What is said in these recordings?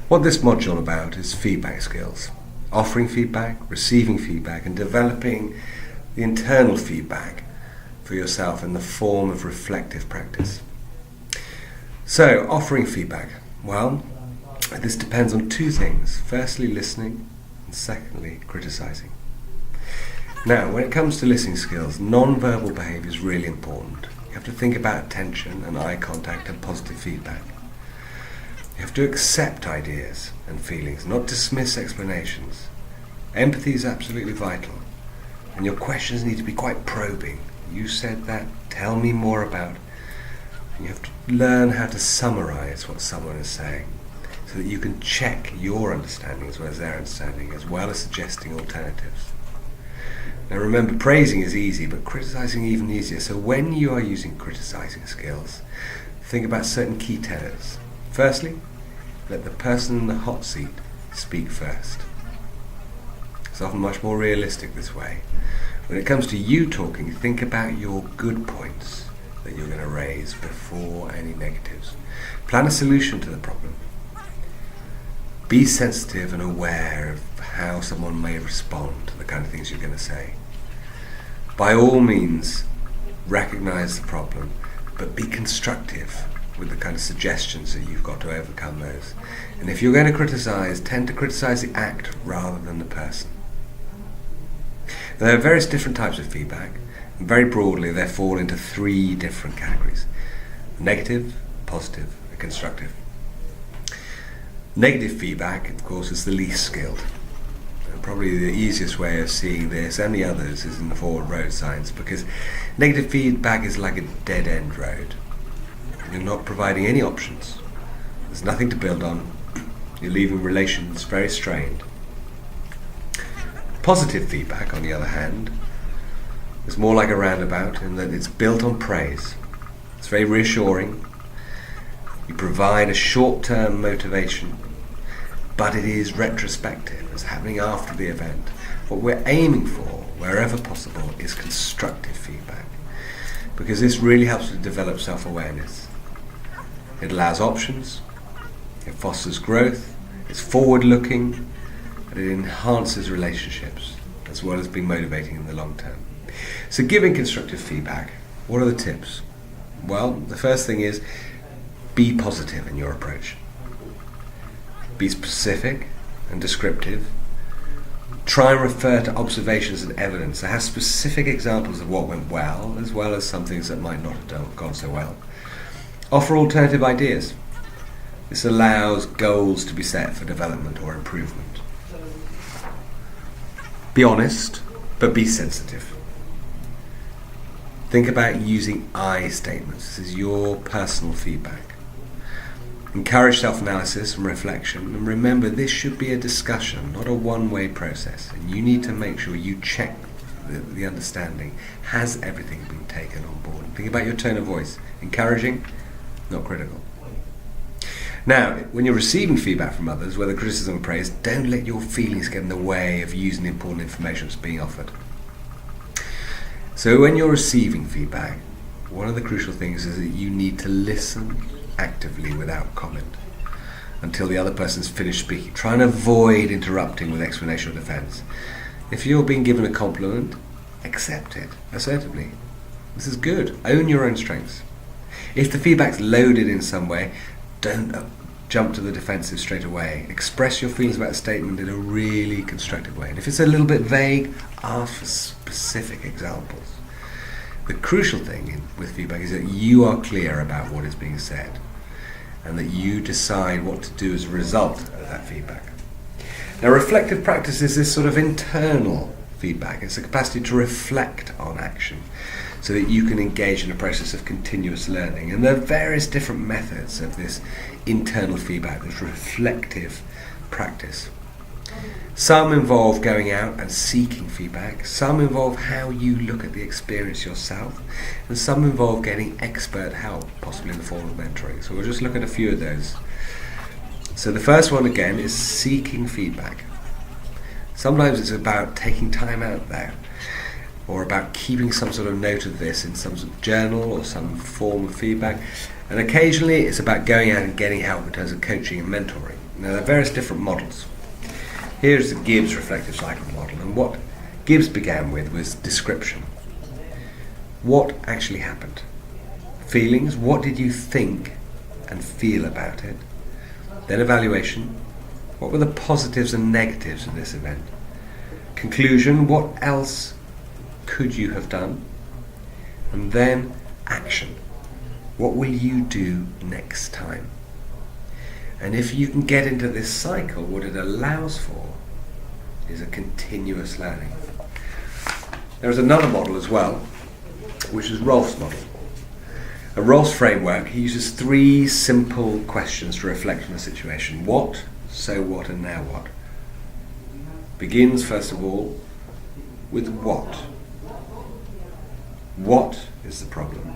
What this module is about is feedback skills, offering feedback, receiving feedback, and developing the internal feedback for yourself in the form of reflective practice. So, offering feedback. Well, this depends on two things. Firstly, listening, and secondly, criticizing. Now, when it comes to listening skills, non-verbal behavior is really important. You have to think about attention and eye contact and positive feedback. You have to accept ideas and feelings, not dismiss explanations. Empathy is absolutely vital, and your questions need to be quite probing. You said that, tell me more about. And you have to learn how to summarize what someone is saying so that you can check your understanding as well as their understanding, as well as suggesting alternatives. Now remember, praising is easy, but criticizing even easier. So when you are using criticizing skills, think about certain key tenets. Firstly, let the person in the hot seat speak first. It's often much more realistic this way. When it comes to you talking, think about your good points that you're going to raise before any negatives. Plan a solution to the problem. Be sensitive and aware of how someone may respond to the kind of things you're going to say. By all means, recognize the problem, but be constructive with the kind of suggestions that you've got to overcome those. And if you're going to criticize, tend to criticize the act rather than the person. There are various different types of feedback, and very broadly they fall into three different categories: negative, positive, and constructive. Negative feedback, of course, is the least skilled. And probably the easiest way of seeing this and the others is in the forward road signs, because negative feedback is like a dead-end road. You're not providing any options. There's nothing to build on. You're leaving relations very strained. Positive feedback, on the other hand, is more like a roundabout in that it's built on praise. It's very reassuring. You provide a short-term motivation, but it is retrospective. It's happening after the event. What we're aiming for, wherever possible, is constructive feedback, because this really helps to develop self-awareness. It allows options, it fosters growth, it's forward-looking, and it enhances relationships, as well as being motivating in the long term. So giving constructive feedback, what are the tips? Well, the first thing is, be positive in your approach. Be specific and descriptive. Try and refer to observations and evidence that has specific examples of what went well as some things that might not have gone so well. Offer alternative ideas. This allows goals to be set for development or improvement. Be honest, but be sensitive. Think about using I statements. This is your personal feedback. Encourage self-analysis and reflection, and remember this should be a discussion, not a one-way process, and you need to make sure you check the understanding. Has everything been taken on board? Think about your tone of voice. Encouraging, not critical. Now, when you're receiving feedback from others, whether criticism or praise, don't let your feelings get in the way of using the important information that's being offered. So when you're receiving feedback, one of the crucial things is that you need to listen actively without comment until the other person's finished speaking. Try and avoid interrupting with explanation or defense. If you're being given a compliment, accept it assertively. This is good. Own your own strengths. If the feedback's loaded in some way, don't jump to the defensive straight away. Express your feelings about a statement in a really constructive way. And if it's a little bit vague, ask for specific examples. The crucial thing with feedback is that you are clear about what is being said and that you decide what to do as a result of that feedback. Now, reflective practice is this sort of internal feedback. It's the capacity to reflect on action so that you can engage in a process of continuous learning. And there are various different methods of this internal feedback, this reflective practice. Some involve going out and seeking feedback, some involve how you look at the experience yourself, and some involve getting expert help, possibly in the form of mentoring. So we'll just look at a few of those. So the first one again is seeking feedback. Sometimes it's about taking time out there, or about keeping some sort of note of this in some sort of journal or some form of feedback. And occasionally it's about going out and getting help in terms of coaching and mentoring. Now, there are various different models. Here's the Gibbs reflective cycle model, and what Gibbs began with was description. What actually happened? Feelings, what did you think and feel about it? Then evaluation, what were the positives and negatives of this event? Conclusion, what else could you have done? And then action, what will you do next time? And if you can get into this cycle, what it allows for is a continuous learning. There is another model as well, which is Rolf's model. A Rolf's framework, he uses 3 simple questions to reflect on a situation. What, so what, and now what? Begins, first of all, with what. What is the problem?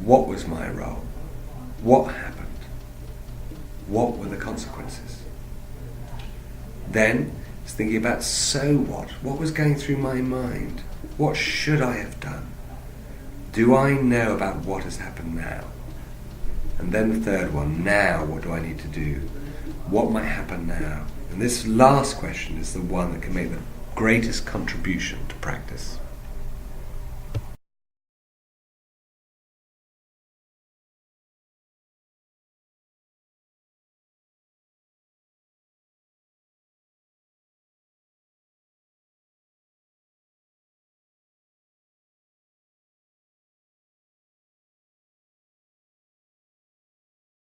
What was my role? What happened? What were the consequences? Then it's thinking about so what? What was going through my mind? What should I have done? Do I know about what has happened now? And then the third one, now what do I need to do? What might happen now? And this last question is the one that can make the greatest contribution to practice.